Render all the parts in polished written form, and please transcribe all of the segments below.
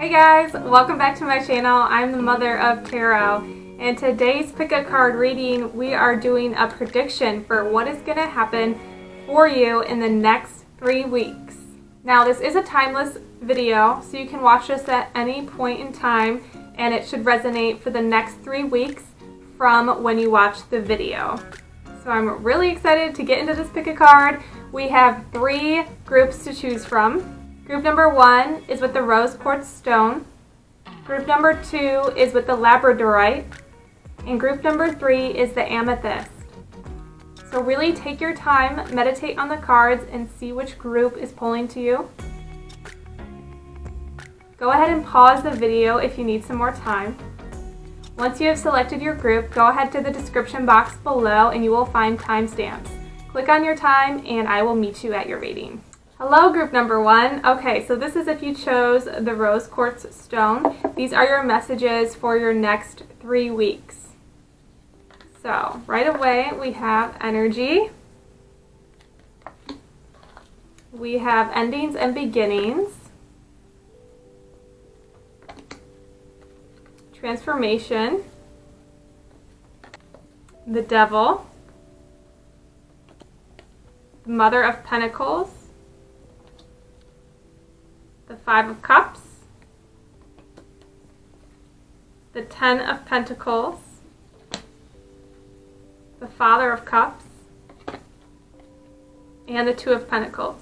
Hey guys, welcome back to my channel. I'm the mother of Tarot, and today's pick a card reading we are doing a prediction for what is going to happen for you in the next 3 weeks. Now this is a timeless video, so you can watch this at any point in time and it should resonate for the next 3 weeks from when you watch the video. So I'm really excited to get into this pick a card. We have 3 groups to choose from. Group number 1 is with the rose quartz stone. Group number 2 is with the Labradorite. And group number 3 is the Amethyst. So really take your time, meditate on the cards, and see which group is pulling to you. Go ahead and pause the video if you need some more time. Once you have selected your group, go ahead to the description box below and you will find timestamps. Click on your time and I will meet you at your reading. Hello group number 1. Okay, so this is if you chose the rose quartz stone. These are your messages for your next 3 weeks. So right away we have energy. We have endings and beginnings. Transformation. The Devil. The Mother of Pentacles. The 5 of Cups, the 10 of Pentacles, the Father of Cups, and the 2 of Pentacles.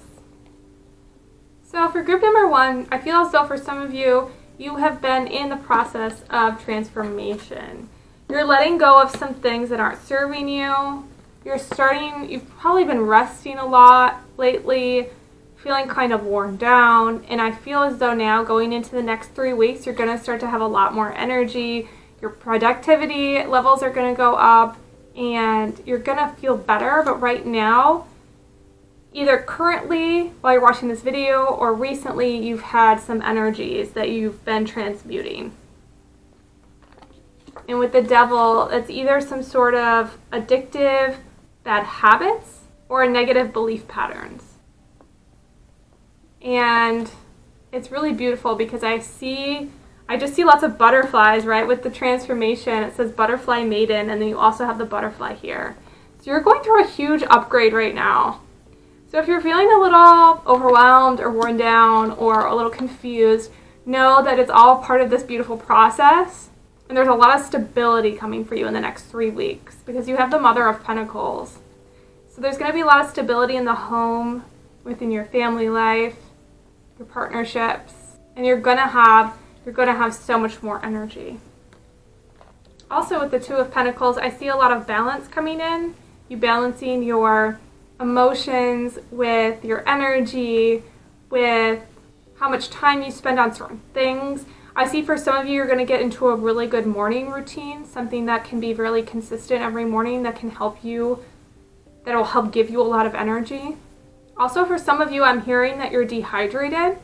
So for group number 1, I feel as though for some of you, you have been in the process of transformation. You're letting go of some things that aren't serving you. You've probably been resting a lot lately, feeling kind of worn down, and I feel as though now going into the next 3 weeks you're going to start to have a lot more energy. Your productivity levels are going to go up and you're going to feel better. But right now, either currently while you're watching this video or recently, you've had some energies that you've been transmuting. And with the Devil, it's either some sort of addictive bad habits or negative belief patterns. And it's really beautiful because I just see lots of butterflies, right? With the transformation, it says butterfly maiden, and then you also have the butterfly here. So you're going through a huge upgrade right now. So if you're feeling a little overwhelmed or worn down or a little confused, know that it's all part of this beautiful process. And there's a lot of stability coming for you in the next 3 weeks because you have the Mother of Pentacles. So there's going to be a lot of stability in the home, within your family life, your partnerships, and you're gonna have so much more energy. Also with the 2 of Pentacles, I see a lot of balance coming in. You balancing your emotions with your energy, with how much time you spend on certain things. I see for some of you, you're gonna get into a really good morning routine, something that can be really consistent every morning that can help you, that will help give you a lot of energy. Also, for some of you, I'm hearing that you're dehydrated,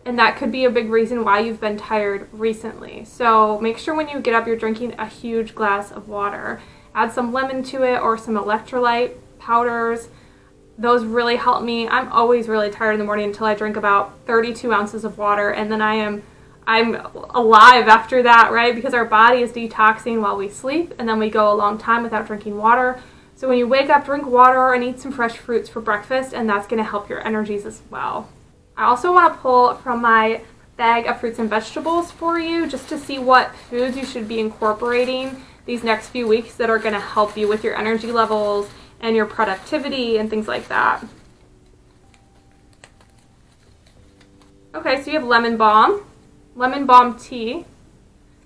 and that could be a big reason why you've been tired recently. So make sure when you get up, you're drinking a huge glass of water. Add some lemon to it or some electrolyte powders. Those really help me. I'm always really tired in the morning until I drink about 32 ounces of water, and then I'm alive after that, right? Because our body is detoxing while we sleep, and then we go a long time without drinking water. So when you wake up, drink water and eat some fresh fruits for breakfast, and that's going to help your energies as well. I also want to pull from my bag of fruits and vegetables for you just to see what foods you should be incorporating these next few weeks that are going to help you with your energy levels and your productivity and things like that. Okay, so you have lemon balm tea.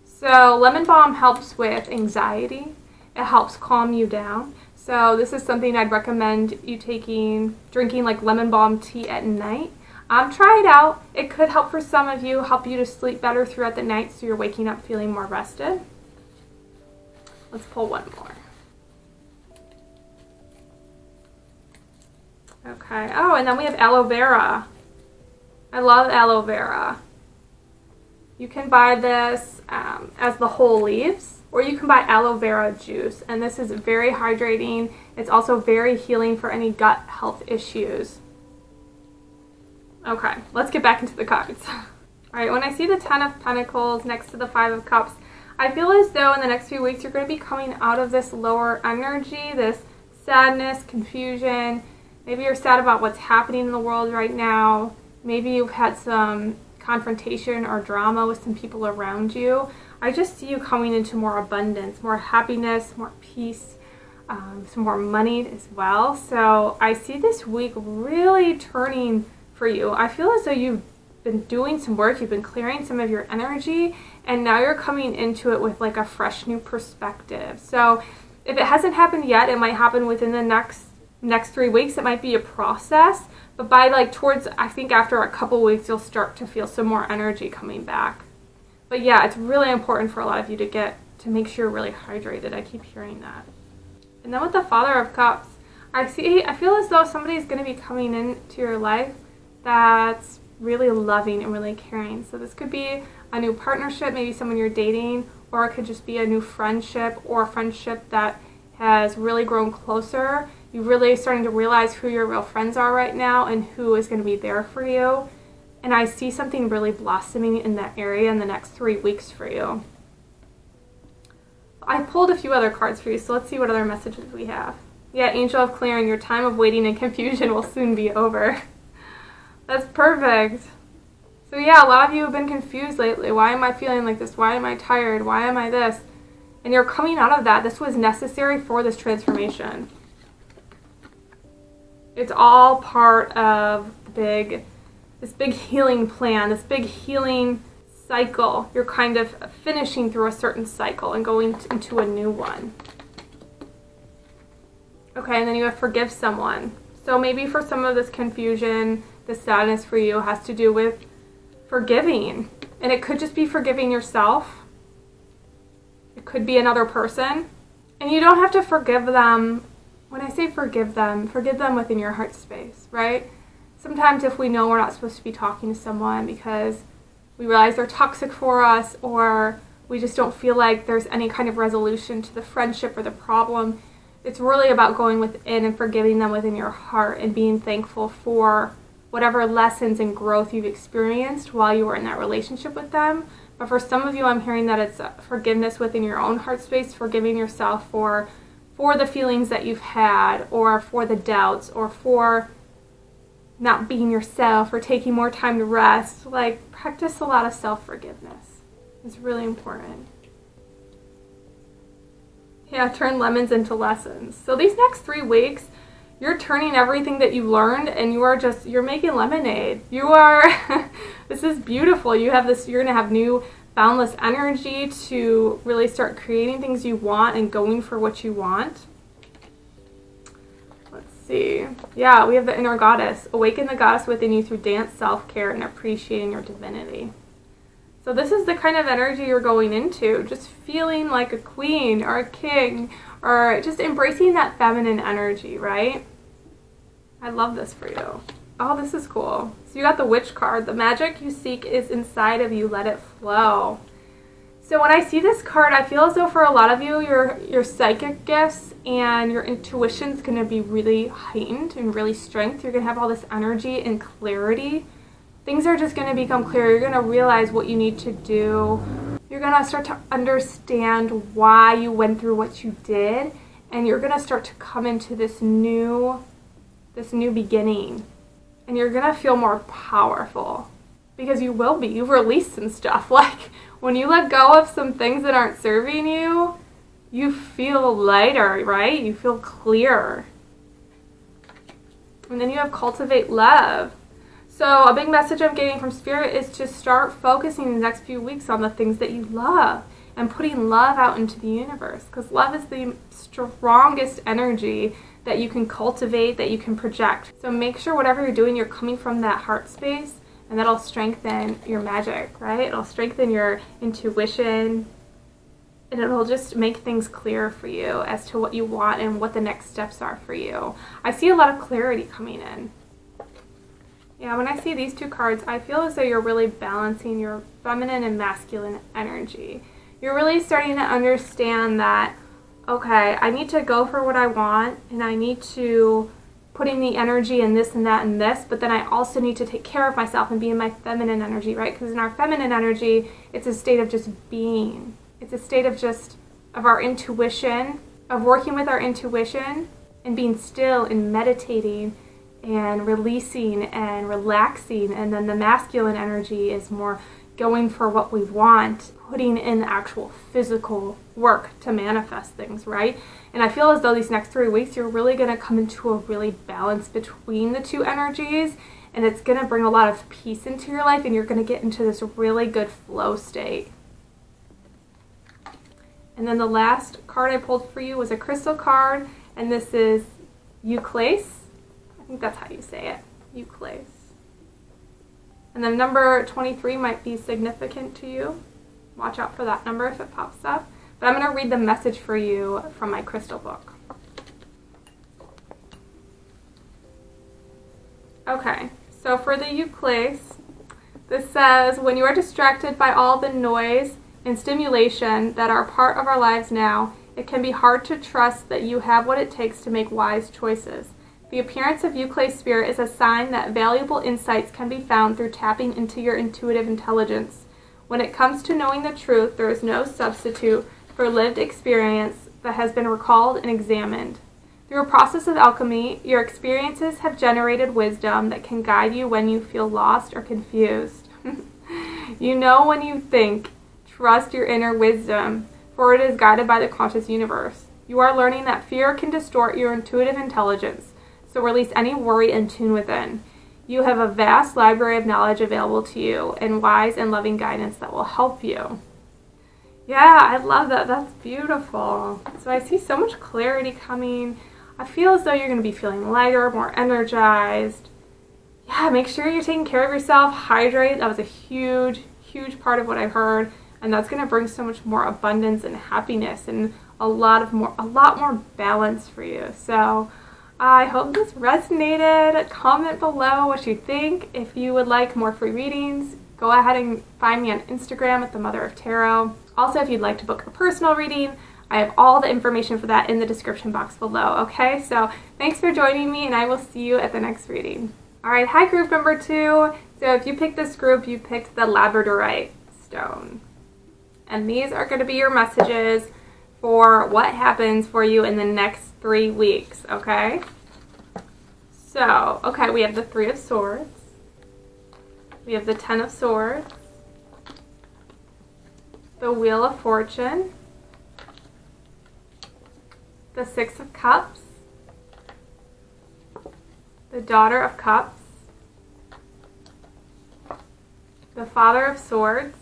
So lemon balm helps with anxiety. It helps calm you down. So this is something I'd recommend you drinking like lemon balm tea at night. Try it out. It could help for some of you, help you to sleep better throughout the night so you're waking up feeling more rested. Let's pull one more. Okay, oh, and then we have aloe vera. I love aloe vera. You can buy this as the whole leaves, or you can buy aloe vera juice, and this is very hydrating. It's also very healing for any gut health issues. Okay, let's get back into the cards. All right, when I see the 10 of Pentacles next to the 5 of Cups, I feel as though in the next few weeks you're going to be coming out of this lower energy, this sadness, confusion. Maybe you're sad about what's happening in the world right now. Maybe you've had some confrontation or drama with some people around you. I just see you coming into more abundance, more happiness, more peace, some more money as well. So I see this week really turning for you. I feel as though you've been doing some work, you've been clearing some of your energy, and now you're coming into it with like a fresh new perspective. So if it hasn't happened yet, it might happen within the next 3 weeks. It might be a process, but by like towards, I think after a couple weeks, you'll start to feel some more energy coming back. But yeah, it's really important for a lot of you to make sure you're really hydrated. I keep hearing that. And then with the Father of Cups, I feel as though somebody's going to be coming into your life that's really loving and really caring. So this could be a new partnership, maybe someone you're dating, or it could just be a new friendship or a friendship that has really grown closer. You're really starting to realize who your real friends are right now and who is going to be there for you. And I see something really blossoming in that area in the next 3 weeks for you. I pulled a few other cards for you, so let's see what other messages we have. Yeah, Angel of Clearing, your time of waiting and confusion will soon be over. That's perfect. So yeah, a lot of you have been confused lately. Why am I feeling like this? Why am I tired? Why am I this? And you're coming out of that. This was necessary for this transformation. It's all part of this big healing plan, this big healing cycle. You're kind of finishing through a certain cycle and going into a new one. Okay, and then you have forgive someone. So maybe for some of this confusion, the sadness for you has to do with forgiving. And it could just be forgiving yourself. It could be another person. And you don't have to forgive them. When I say forgive them within your heart space, right? Sometimes if we know we're not supposed to be talking to someone because we realize they're toxic for us, or we just don't feel like there's any kind of resolution to the friendship or the problem, it's really about going within and forgiving them within your heart and being thankful for whatever lessons and growth you've experienced while you were in that relationship with them. But for some of you, I'm hearing that it's forgiveness within your own heart space, forgiving yourself for the feelings that you've had, or for the doubts, or for not being yourself, or taking more time to rest. Like, practice a lot of self-forgiveness. It's really important. Yeah, turn lemons into lessons. So these next 3 weeks, you're turning everything that you learned, and you're making lemonade. This is beautiful. You're going to have new boundless energy to really start creating things you want and going for what you want. Let's see. Yeah, we have the inner goddess. Awaken the goddess within you through dance, self-care, and appreciating your divinity. So this is the kind of energy you're going into, just feeling like a queen or a king, or just embracing that feminine energy, right? I love this for you. Oh, this is cool. So you got the Witch card. The magic you seek is inside of you. Let it flow. So when I see this card, I feel as though for a lot of you, your psychic gifts and your intuition is going to be really heightened and really strength. You're going to have all this energy and clarity. Things are just going to become clear. You're going to realize what you need to do. You're going to start to understand why you went through what you did. And you're going to start to come into this new beginning. And you're going to feel more powerful. Because you will be. You've released some stuff. Like, when you let go of some things that aren't serving you, you feel lighter, right? You feel clear. And then you have cultivate love. So a big message I'm getting from Spirit is to start focusing the next few weeks on the things that you love and putting love out into the universe. Because love is the strongest energy that you can cultivate, that you can project. So make sure whatever you're doing, you're coming from that heart space, and that'll strengthen your magic, right? It'll strengthen your intuition, and it'll just make things clear for you as to what you want and what the next steps are for you. I see a lot of clarity coming in. Yeah, when I see these 2 cards, I feel as though you're really balancing your feminine and masculine energy. You're really starting to understand that, okay, I need to go for what I want, and I need to putting the energy in this and that and this, but then I also need to take care of myself and be in my feminine energy, right? Because in our feminine energy, it's a state of just being. It's a state of just, of our intuition, of working with our intuition and being still and meditating and releasing and relaxing. And then the masculine energy is more going for what we want, putting in the actual physical work to manifest things, right? And I feel as though these next 3 weeks, you're really going to come into a really balance between the two energies, and it's going to bring a lot of peace into your life, and you're going to get into this really good flow state. And then the last card I pulled for you was a crystal card, and this is Euclase. I think that's how you say it, Euclase. And then number 23 might be significant to you. Watch out for that number if it pops up. But I'm going to read the message for you from my crystal book. Okay, so for the Euclase, this says, when you are distracted by all the noise and stimulation that are part of our lives now, it can be hard to trust that you have what it takes to make wise choices. The appearance of Euclase spirit is a sign that valuable insights can be found through tapping into your intuitive intelligence. When it comes to knowing the truth, there is no substitute for lived experience that has been recalled and examined. Through a process of alchemy, your experiences have generated wisdom that can guide you when you feel lost or confused. You know when you think, trust your inner wisdom, for it is guided by the conscious universe. You are learning that fear can distort your intuitive intelligence, so release any worry and tune within. You have a vast library of knowledge available to you and wise and loving guidance that will help you. Yeah, I love that. That's beautiful. So I see so much clarity coming. I feel as though you're going to be feeling lighter, more energized. Yeah, make sure you're taking care of yourself. Hydrate. That was a huge, huge part of what I heard. And that's going to bring so much more abundance and happiness and a lot more balance for you. So I hope this resonated. Comment below what you think. If you would like more free readings, go ahead and find me on Instagram at the Mother of Tarot. Also, if you'd like to book a personal reading, I have all the information for that in the description box below, okay? So thanks for joining me, and I will see you at the next reading. All right, hi group number 2. So if you picked this group, you picked the Labradorite stone. And these are going to be your messages for what happens for you in the next 3 weeks, okay? So, okay, we have the 3 of Swords. We have the 10 of Swords. The Wheel of Fortune. The 6 of Cups. The Daughter of Cups. The Father of Swords.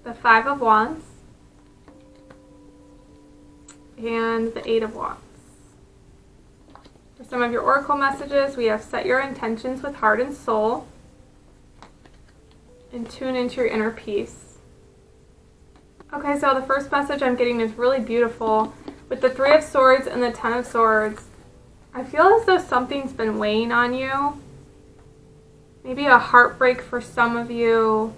The 5 of Wands. And the 8 of Wands. For some of your oracle messages, we have set your intentions with heart and soul and tune into your inner peace. Okay, so the first message I'm getting is really beautiful. With the 3 of Swords and the 10 of Swords, I feel as though something's been weighing on you. Maybe a heartbreak for some of you.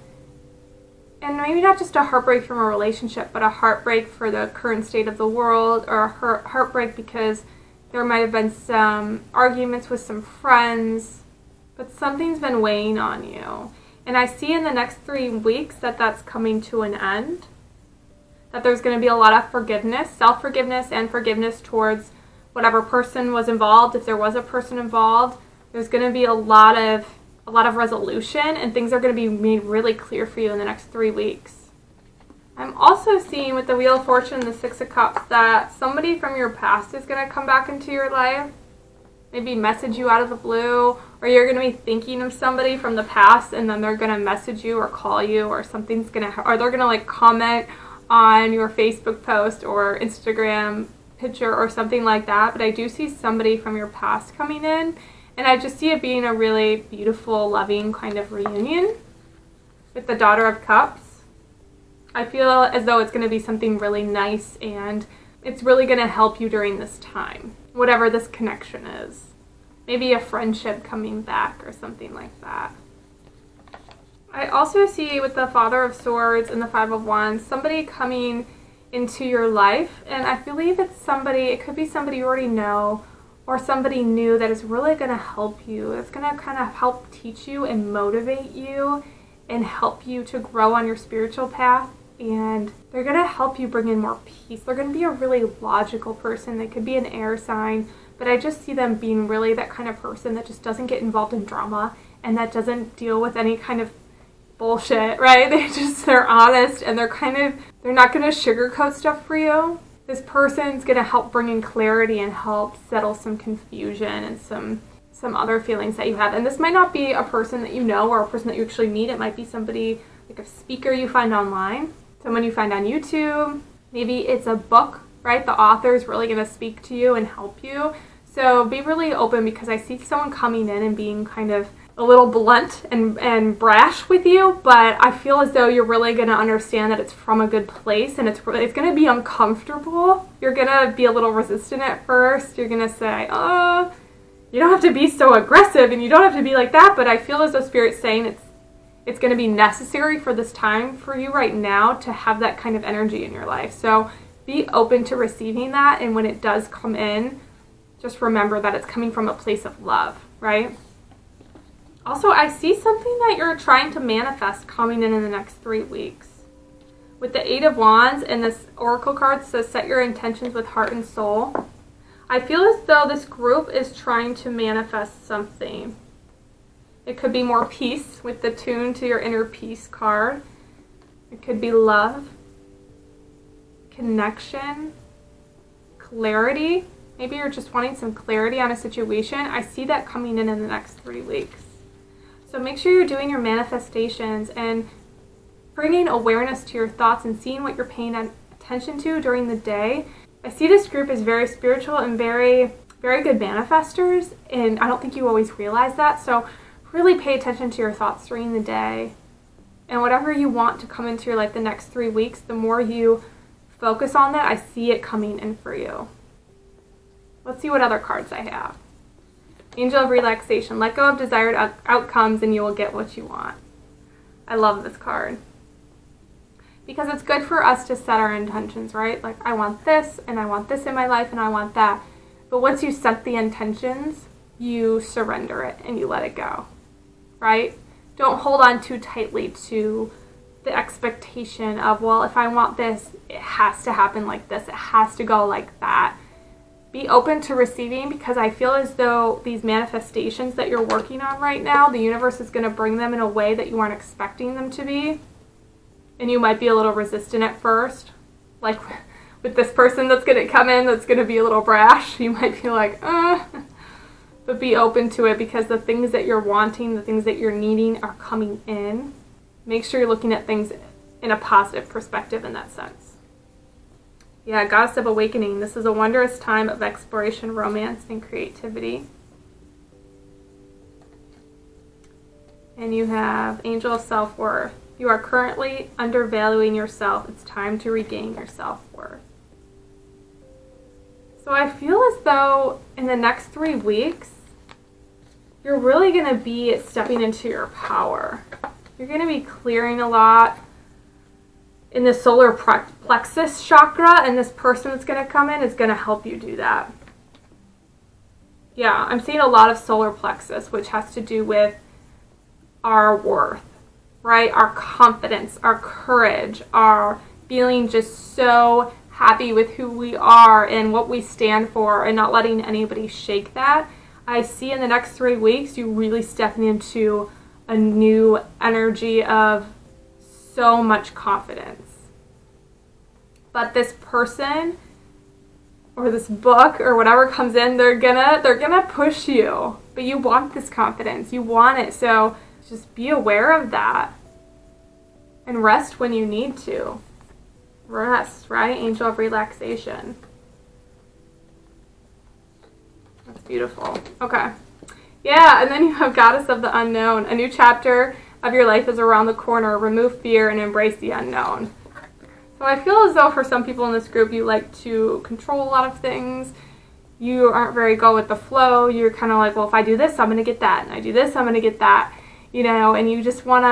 And maybe not just a heartbreak from a relationship, but a heartbreak for the current state of the world, or a heartbreak because there might have been some arguments with some friends, but something's been weighing on you. And I see in the next 3 weeks that that's coming to an end, that there's going to be a lot of forgiveness, self-forgiveness and forgiveness towards whatever person was involved. If there was a person involved, there's going to be a lot of resolution, and things are going to be made really clear for you in the next 3 weeks. I'm also seeing with the Wheel of Fortune and the 6 of Cups that somebody from your past is going to come back into your life, maybe message you out of the blue, or you're going to be thinking of somebody from the past and then they're going to message you or call you, or something's going to, or they're going to like comment on your Facebook post or Instagram picture or something like that. But I do see somebody from your past coming in, and I just see it being a really beautiful, loving kind of reunion. With the Daughter of Cups, I feel as though it's going to be something really nice, and it's really going to help you during this time, whatever this connection is. Maybe a friendship coming back or something like that. I also see with the Father of Swords and the 5 of Wands, somebody coming into your life. And I believe it's somebody, it could be somebody you already know, or somebody new that is really going to help you. It's going to kind of help teach you and motivate you and help you to grow on your spiritual path. And they're going to help you bring in more peace. They're going to be a really logical person. They could be an air sign, but I just see them being really that kind of person that just doesn't get involved in drama and that doesn't deal with any kind of bullshit, right? They're honest, and they're not going to sugarcoat stuff for you. This person's going to help bring in clarity and help settle some confusion and some other feelings that you have. And this might not be a person that you know or a person that you actually meet. It might be somebody, like a speaker you find online, someone you find on YouTube. Maybe it's a book, right? The author is really going to speak to you and help you. So be really open, because I see someone coming in and being kind of a little blunt and brash with you, but I feel as though you're really going to understand that it's from a good place, and it's going to be uncomfortable. You're going to be a little resistant at first. You're going to say, oh, you don't have to be so aggressive and you don't have to be like that, but I feel as though Spirit's saying it's going to be necessary for this time for you right now to have that kind of energy in your life. So be open to receiving that, and when it does come in, just remember that it's coming from a place of love, right? Also, I see something that you're trying to manifest coming in the next 3 weeks. With the 8 of Wands and this Oracle card says set your intentions with heart and soul. I feel as though this group is trying to manifest something. It could be more peace with the tune to your inner peace card. It could be love, connection, clarity. Maybe you're just wanting some clarity on a situation. I see that coming in the next 3 weeks. So make sure you're doing your manifestations and bringing awareness to your thoughts and seeing what you're paying attention to during the day. I see this group as very spiritual and very, very good manifestors, and I don't think you always realize that. So really pay attention to your thoughts during the day. And whatever you want to come into your life the next 3 weeks, the more you focus on that, I see it coming in for you. Let's see what other cards I have. Angel of Relaxation. Let go of desired outcomes and you will get what you want. I love this card. Because it's good for us to set our intentions, right? Like, I want this, and I want this in my life, and I want that. But once you set the intentions, you surrender it and you let it go, right? Don't hold on too tightly to the expectation of, well, if I want this, it has to happen like this. It has to go like that. Be open to receiving, because I feel as though these manifestations that you're working on right now, the universe is going to bring them in a way that you aren't expecting them to be. And you might be a little resistant at first. Like with this person that's going to come in that's going to be a little brash. You might be like, but be open to it, because the things that you're wanting, the things that you're needing are coming in. Make sure you're looking at things in a positive perspective in that sense. Yeah, Goddess of Awakening. This is a wondrous time of exploration, romance, and creativity. And you have Angel of Self-Worth. You are currently undervaluing yourself. It's time to regain your self-worth. So I feel as though in the next 3 weeks, you're really going to be stepping into your power. You're going to be clearing a lot in the solar plexus chakra, and this person that's going to come in is going to help you do that. Yeah, I'm seeing a lot of solar plexus, which has to do with our worth, right? Our confidence, our courage, our feeling just so happy with who we are and what we stand for, and not letting anybody shake that. I see in the next 3 weeks you really stepping into a new energy of so much confidence. But this person or this book or whatever comes in, they're gonna push you. But you want this confidence. You want it. So just be aware of that. And rest when you need to. Rest, right? Angel of Relaxation. That's beautiful. Okay. Yeah, and then you have Goddess of the Unknown. A new chapter of your life is around the corner. Remove fear and embrace the unknown. So I feel as though for some people in this group, you like to control a lot of things. You aren't very go with the flow. You're kind of like, well, if I do this, I'm going to get that. And I do this, I'm going to get that. You know, and you just want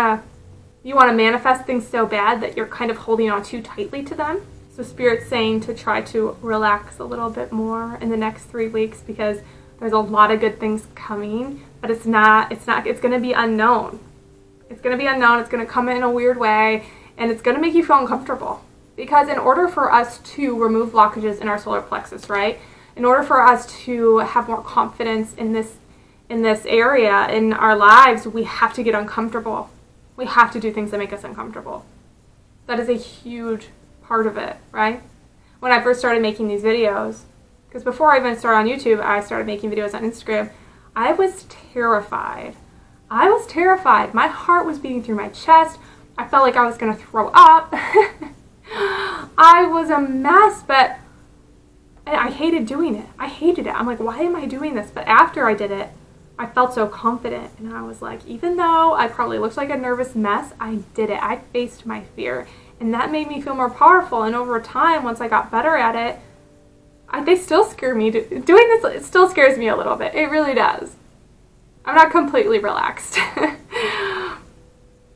to manifest things so bad that you're kind of holding on too tightly to them. So Spirit's saying to try to relax a little bit more in the next 3 weeks because there's a lot of good things coming, but it's going to be unknown. It's going to be unknown. It's going to come in a weird way, and it's going to make you feel uncomfortable. Because in order for us to remove blockages in our solar plexus, right? In order for us to have more confidence in this area in our lives, we have to get uncomfortable. We have to do things that make us uncomfortable. That is a huge part of it, right? When I first started making these videos, because before I even started on YouTube, I started making videos on Instagram, I was terrified. I was terrified. My heart was beating through my chest. I felt like I was going to throw up. I was a mess, but I hated doing it. I hated it. I'm like, why am I doing this? But after I did it, I felt so confident. And I was like, even though I probably looked like a nervous mess, I did it. I faced my fear. And that made me feel more powerful. And over time, once I got better at it, they still scare me. Doing this, it still scares me a little bit. It really does. I'm not completely relaxed.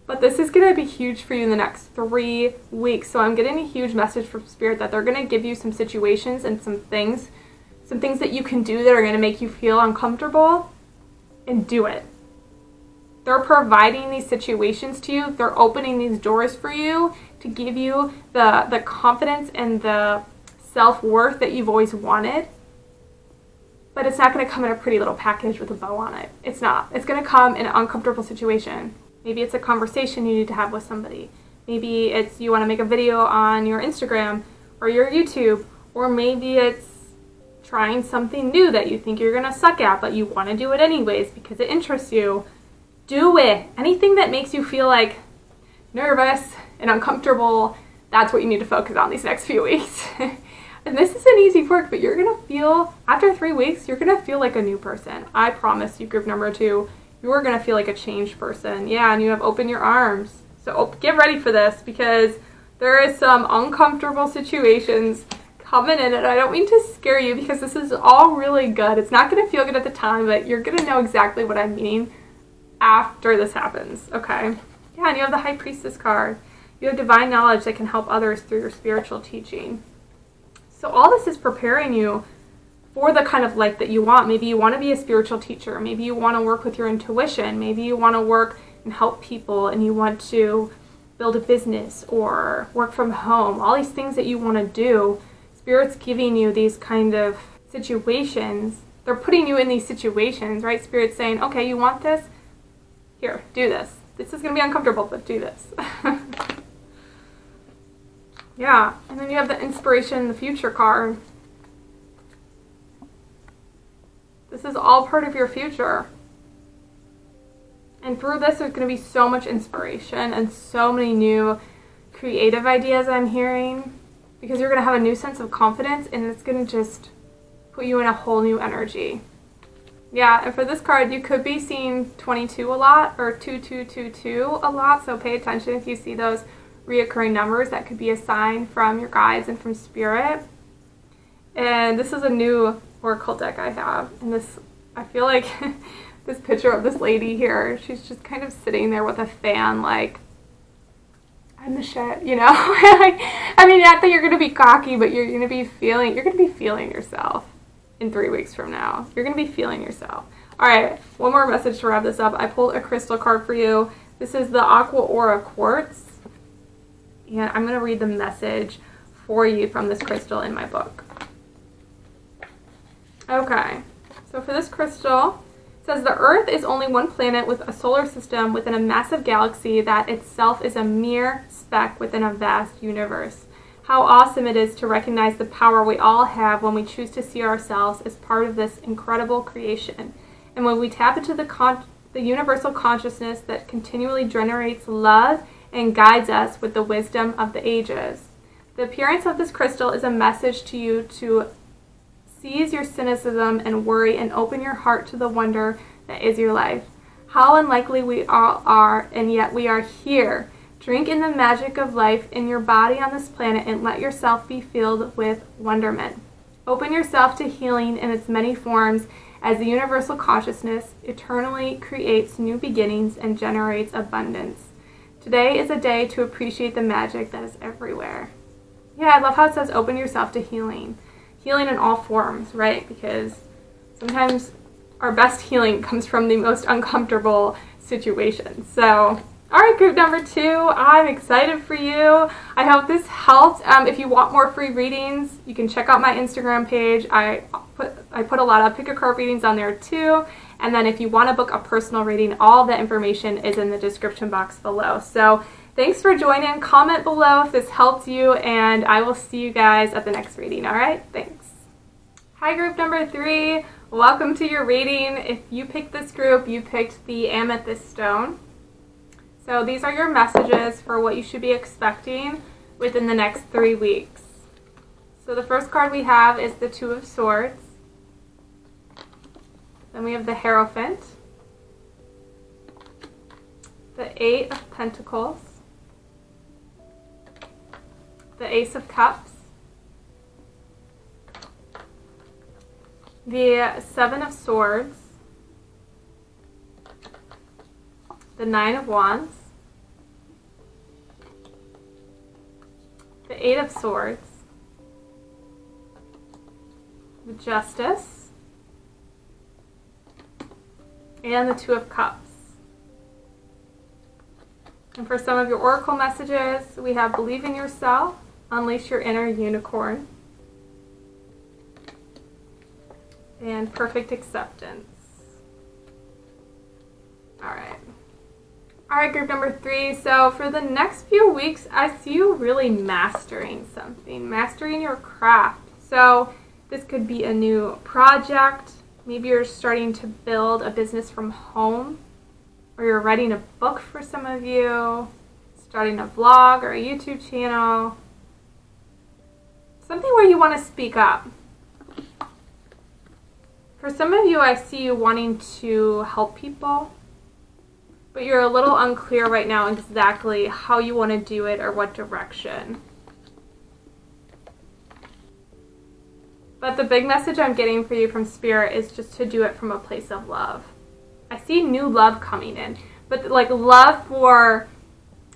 But this is going to be huge for you in the next 3 weeks. So I'm getting a huge message from Spirit that they're going to give you some situations and some things that you can do that are going to make you feel uncomfortable, and do it. They're providing these situations to you. They're opening these doors for you to give you the confidence and the self-worth that you've always wanted. But it's not going to come in a pretty little package with a bow on it. It's not. It's going to come in an uncomfortable situation. Maybe it's a conversation you need to have with somebody. Maybe it's you want to make a video on your Instagram or your YouTube. Or maybe it's trying something new that you think you're going to suck at, but you want to do it anyways because it interests you. Do it. Anything that makes you feel like nervous and uncomfortable, that's what you need to focus on these next few weeks. And this isn't easy work, but you're going to feel, after 3 weeks, you're going to feel like a new person. I promise you, group number 2, you're going to feel like a changed person. Yeah, and you have opened your arms. So get ready for this because there is some uncomfortable situations coming in, and I don't mean to scare you because this is all really good. It's not going to feel good at the time, but you're going to know exactly what I'm meaning after this happens, okay? Yeah, and you have the High Priestess card. You have divine knowledge that can help others through your spiritual teaching. So all this is preparing you for the kind of life that you want. Maybe you want to be a spiritual teacher. Maybe you want to work with your intuition. Maybe you want to work and help people and you want to build a business or work from home. All these things that you want to do, Spirit's giving you these kind of situations. They're putting you in these situations, right? Spirit's saying, okay, you want this? Here, do this. This is going to be uncomfortable, but do this. Yeah, and then you have the Inspiration in the Future card. This is all part of your future. And through this, there's going to be so much inspiration and so many new creative ideas I'm hearing. Because you're going to have a new sense of confidence and it's going to just put you in a whole new energy. Yeah, and for this card, you could be seeing 22 a lot or 2222 a lot. So pay attention if you see those reoccurring numbers. That could be a sign from your guides and from Spirit. And this is a new oracle deck I have. And this, I feel like this picture of this lady here, she's just kind of sitting there with a fan like, I'm the shit, you know? I mean, not that you're going to be cocky, but you're going to be feeling yourself in 3 weeks from now. You're going to be feeling yourself. All right, one more message to wrap this up. I pulled a crystal card for you. This is the Aqua Aura Quartz. And I'm going to read the message for you from this crystal in my book. Okay, so for this crystal, it says the Earth is only one planet with a solar system within a massive galaxy that itself is a mere speck within a vast universe. How awesome it is to recognize the power we all have when we choose to see ourselves as part of this incredible creation. And when we tap into the universal consciousness that continually generates love and guides us with the wisdom of the ages. The appearance of this crystal is a message to you to seize your cynicism and worry and open your heart to the wonder that is your life. How unlikely we all are, and yet we are here. Drink in the magic of life in your body on this planet and let yourself be filled with wonderment. Open yourself to healing in its many forms as the universal consciousness eternally creates new beginnings and generates abundance. Today is a day to appreciate the magic that is everywhere. Yeah, I love how it says open yourself to healing. Healing in all forms, right? Because sometimes our best healing comes from the most uncomfortable situations. So, all right, group number 2, I'm excited for you. I hope this helped. If you want more free readings, you can check out my Instagram page. I put a lot of pick a card readings on there too. And then if you want to book a personal reading, all the information is in the description box below. So thanks for joining. Comment below if this helped you, and I will see you guys at the next reading. All right, thanks. Hi, group number 3. Welcome to your reading. If you picked this group, you picked the Amethyst stone. So these are your messages for what you should be expecting within the next 3 weeks. So the first card we have is the 2 of Swords. Then we have the Hierophant, the 8 of Pentacles, the Ace of Cups, the 7 of Swords, the 9 of Wands, the 8 of Swords, the Justice, and the 2 of Cups. And for some of your oracle messages, we have believe in yourself, unleash your inner unicorn, and perfect acceptance. All right, group number 3. So for the next few weeks, I see you really mastering something, mastering your craft. So this could be a new project. Maybe you're starting to build a business from home, or you're writing a book for some of you, starting a vlog or a YouTube channel, something where you want to speak up. For some of you, I see you wanting to help people, but you're a little unclear right now exactly how you want to do it or what direction. But the big message I'm getting for you from Spirit is just to do it from a place of love. I see new love coming in, but like love for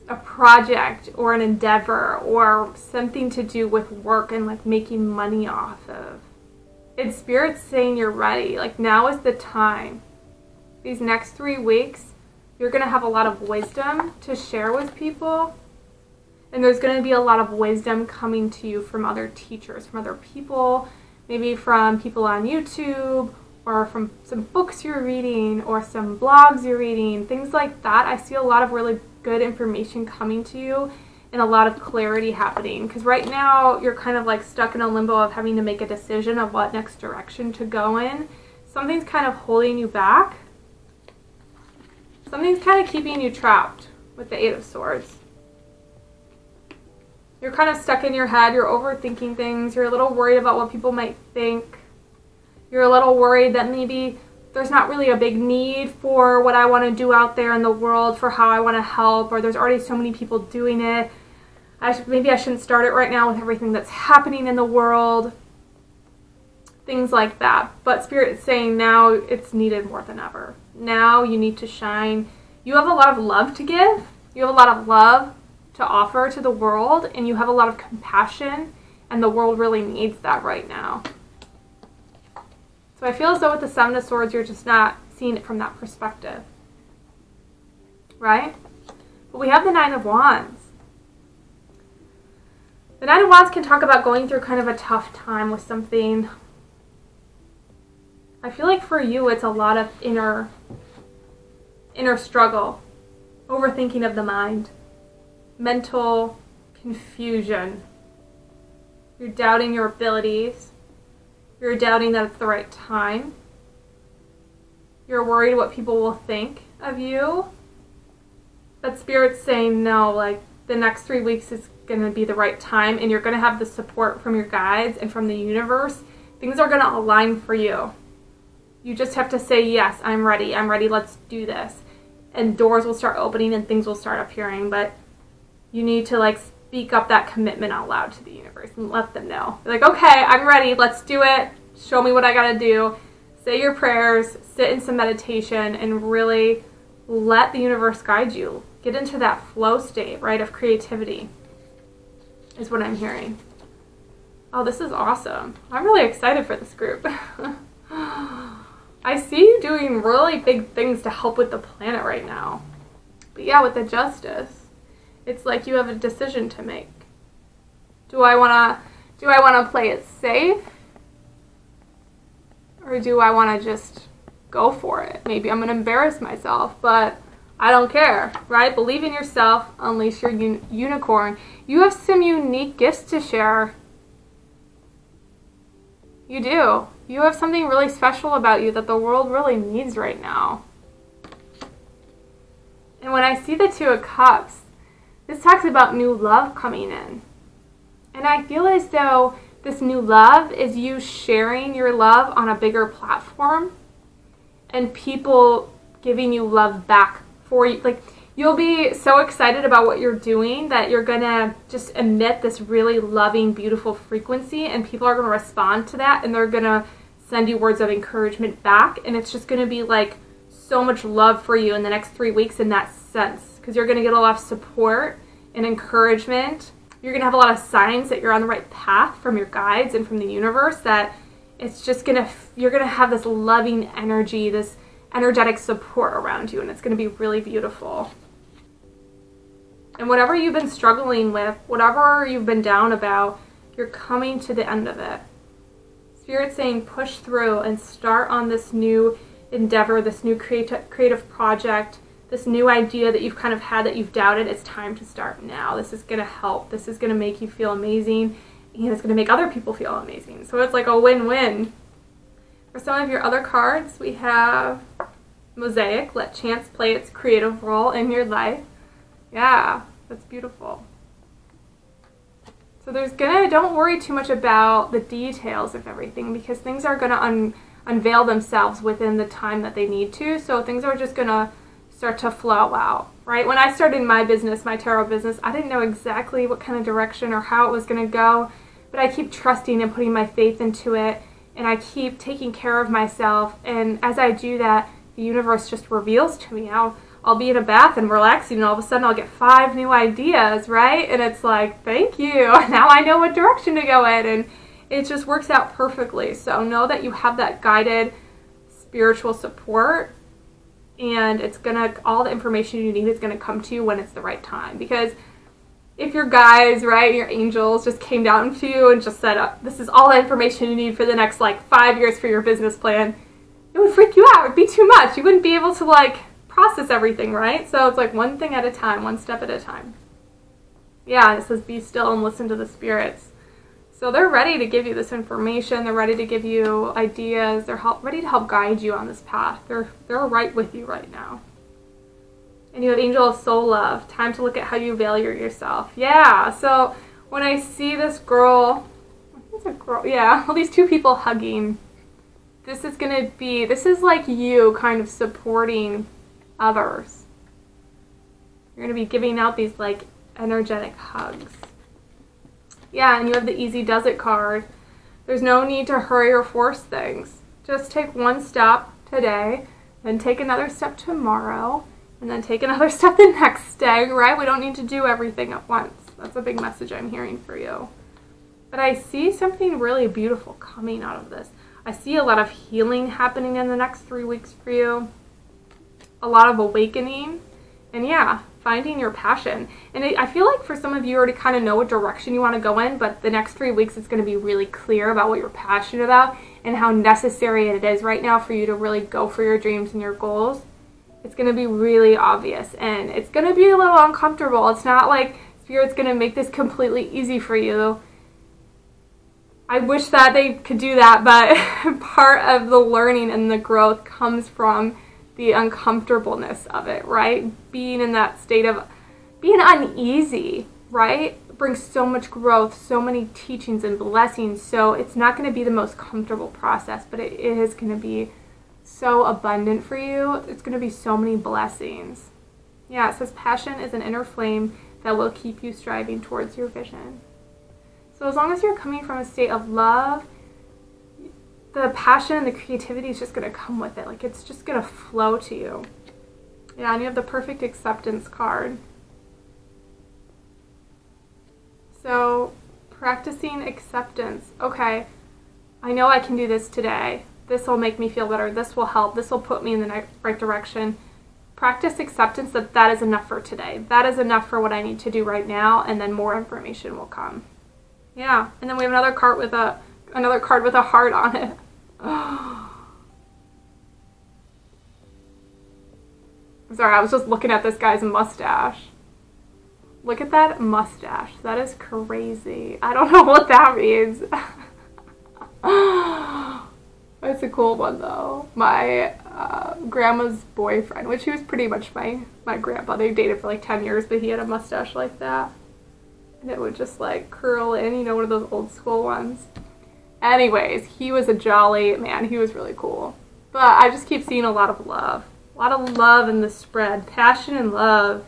a project or an endeavor or something to do with work and like making money off of. It's Spirit saying you're ready. Like now is the time. These next 3 weeks, you're going to have a lot of wisdom to share with people. And there's going to be a lot of wisdom coming to you from other teachers, from other people, maybe from people on YouTube, or from some books you're reading, or some blogs you're reading, things like that. I see a lot of really good information coming to you and a lot of clarity happening. Because right now, you're kind of like stuck in a limbo of having to make a decision of what next direction to go in. Something's kind of holding you back. Something's kind of keeping you trapped with the 8 of Swords. You're kind of stuck in your head, you're overthinking things, you're a little worried about what people might think. You're a little worried that maybe there's not really a big need for what I want to do out there in the world, for how I want to help, or there's already so many people doing it. Maybe I shouldn't start it right now with everything that's happening in the world. Things like that. But Spirit is saying now it's needed more than ever. Now you need to shine. You have a lot of love to give. You have a lot of love to offer to the world, and you have a lot of compassion, and the world really needs that right now. So I feel as though with the 7 of Swords, you're just not seeing it from that perspective, right? But we have the 9 of Wands. The 9 of Wands can talk about going through kind of a tough time with something. I feel like for you, it's a lot of inner struggle, overthinking of the mind, mental confusion. You're doubting your abilities. You're doubting that it's the right time. You're worried what people will think of you. But Spirit's saying no, like the next 3 weeks is going to be the right time, and you're going to have the support from your guides and from the universe. Things are going to align for you. You just have to say, yes, I'm ready, let's do this. And doors will start opening and things will start appearing, but you need to like speak up that commitment out loud to the universe and let them know. You're like, okay, I'm ready, let's do it. Show me what I gotta do. Say your prayers, sit in some meditation, and really let the universe guide you. Get into that flow state, right, of creativity is what I'm hearing. Oh, this is awesome. I'm really excited for this group. I see you doing really big things to help with the planet right now. But yeah, with the Justice, it's like you have a decision to make. Do I want to play it safe? Or do I want to just go for it? Maybe I'm going to embarrass myself, but I don't care, right? Believe in yourself, unleash your unicorn. You have some unique gifts to share. You do. You have something really special about you that the world really needs right now. And when I see the Two of Cups, this talks about new love coming in. And I feel as though this new love is you sharing your love on a bigger platform and people giving you love back for you. Like, you'll be so excited about what you're doing that you're going to just emit this really loving, beautiful frequency, and people are going to respond to that, and they're going to send you words of encouragement back, and it's just going to be like so much love for you in the next 3 weeks in that sense, because you're going to get a lot of support and encouragement. You're going to have a lot of signs that you're on the right path from your guides and from the universe, that it's just going to, you're going to have this loving energy, this energetic support around you, and it's going to be really beautiful. And whatever you've been struggling with, whatever you've been down about, you're coming to the end of it. Spirit's saying push through and start on this new endeavor, this new creative project, this new idea that you've kind of had that you've doubted. It's time to start now. This is going to help. This is going to make you feel amazing, and it's going to make other people feel amazing. So it's like a win-win. For some of your other cards, we have Mosaic. Let chance play its creative role in your life. Yeah, that's beautiful. So don't worry too much about the details of everything, because things are going to unveil themselves within the time that they need to. So things are just going to start to flow out, right? When I started my business, my tarot business, I didn't know exactly what kind of direction or how it was going to go, but I keep trusting and putting my faith into it, and I keep taking care of myself. And as I do that, the universe just reveals to me. I'll be in a bath and relaxing, and all of a sudden I'll get 5 new ideas, right? And it's like, thank you. Now I know what direction to go in, and it just works out perfectly. So know that you have that guided spiritual support, and all the information you need is gonna come to you when it's the right time. Because if your guides, right, your angels just came down to you and just said, this is all the information you need for the next 5 years for your business plan, it would freak you out. It'd be too much. You wouldn't be able to process everything, right? So it's one thing at a time, one step at a time. Yeah, it says be still and listen to the spirits. So they're ready to give you this information. They're ready to give you ideas. They're ready to help guide you on this path. They're right with you right now. And you have Angel of Soul Love. Time to look at how you value yourself. Yeah, so when I see this girl, I think it's a girl, yeah, all these 2 people hugging, this is like you kind of supporting others. You're going to be giving out these energetic hugs. Yeah, and you have the Easy Does It card. There's no need to hurry or force things. Just take one step today, then take another step tomorrow, and then take another step the next day, right? We don't need to do everything at once. That's a big message I'm hearing for you. But I see something really beautiful coming out of this. I see a lot of healing happening in the next 3 weeks for you. A lot of awakening, and yeah, finding your passion. And I feel like for some of you already kind of know what direction you want to go in, but the next 3 weeks it's going to be really clear about what you're passionate about and how necessary it is right now for you to really go for your dreams and your goals. It's going to be really obvious, and it's going to be a little uncomfortable. It's not like Spirit's going to make this completely easy for you. I wish that they could do that, but part of the learning and the growth comes from the uncomfortableness of it, right? Being in that state of being uneasy, right? Brings so much growth, so many teachings and blessings. So it's not going to be the most comfortable process, but it is going to be so abundant for you. It's going to be so many blessings. Yeah, it says passion is an inner flame that will keep you striving towards your vision. So as long as you're coming from a state of love, the passion and the creativity is just going to come with it. It's just going to flow to you. Yeah, and you have the Perfect Acceptance card. So Practicing acceptance. Okay, I know I can do this today. This will make me feel better. This will help. This will put me in the right direction. Practice acceptance that is enough for today. That is enough for what I need to do right now, and then more information will come. Yeah, and then we have another card with a heart on it. I'm sorry, I was just looking at this guy's mustache. Look at that mustache. That is crazy. I don't know what that means. It's a cool one, though. My grandma's boyfriend, which he was pretty much my grandpa. They dated for like 10 years, but he had a mustache like that. And it would just like curl in, you know, one of those old school ones. Anyways, he was a jolly man. He was really cool. But I just keep seeing a lot of love. A lot of love in the spread. Passion and love.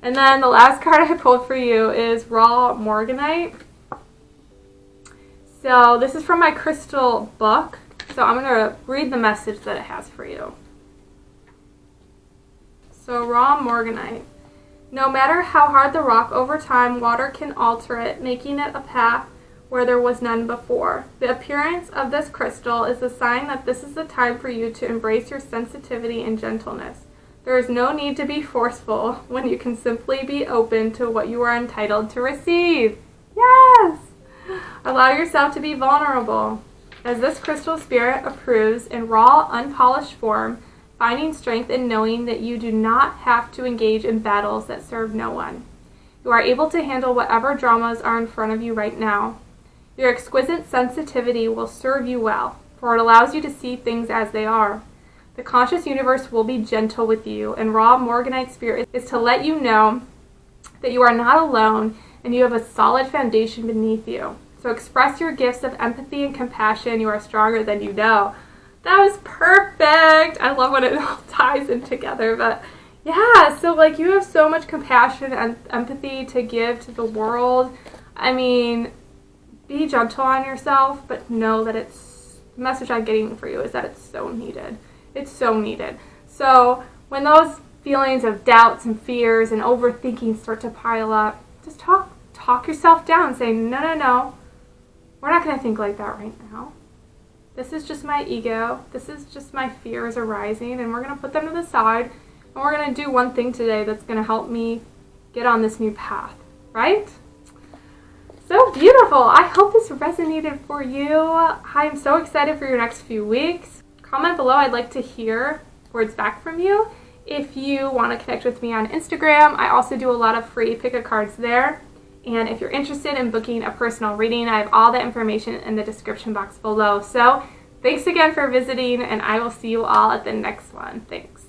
And then the last card I pulled for you is Raw Morganite. So this is from my crystal book. So I'm going to read the message that it has for you. So Raw Morganite. No matter how hard the rock, over time, water can alter it, making it a path where there was none before. The appearance of this crystal is a sign that this is the time for you to embrace your sensitivity and gentleness. There is no need to be forceful when you can simply be open to what you are entitled to receive. Yes! Allow yourself to be vulnerable. As this crystal spirit approves in raw, unpolished form, finding strength in knowing that you do not have to engage in battles that serve no one. You are able to handle whatever dramas are in front of you right now. Your exquisite sensitivity will serve you well, for it allows you to see things as they are. The conscious universe will be gentle with you, and Raw Morganite Spirit is to let you know that you are not alone and you have a solid foundation beneath you. So express your gifts of empathy and compassion. You are stronger than you know. That was perfect. I love when it all ties in together. But yeah, so like you have so much compassion and empathy to give to the world. I mean, be gentle on yourself, but know that the message I'm getting for you is that it's so needed. It's so needed. So when those feelings of doubts and fears and overthinking start to pile up, just talk yourself down. Say, no. We're not going to think like that right now. This is just my ego. This is just my fears arising, and we're going to put them to the side, and we're going to do one thing today that's going to help me get on this new path, right? So beautiful. I hope this resonated for you. I'm so excited for your next few weeks. Comment below. I'd like to hear words back from you. If you want to connect with me on Instagram, I also do a lot of free pick-a-cards there. And if you're interested in booking a personal reading, I have all the information in the description box below. So thanks again for visiting, and I will see you all at the next one. Thanks.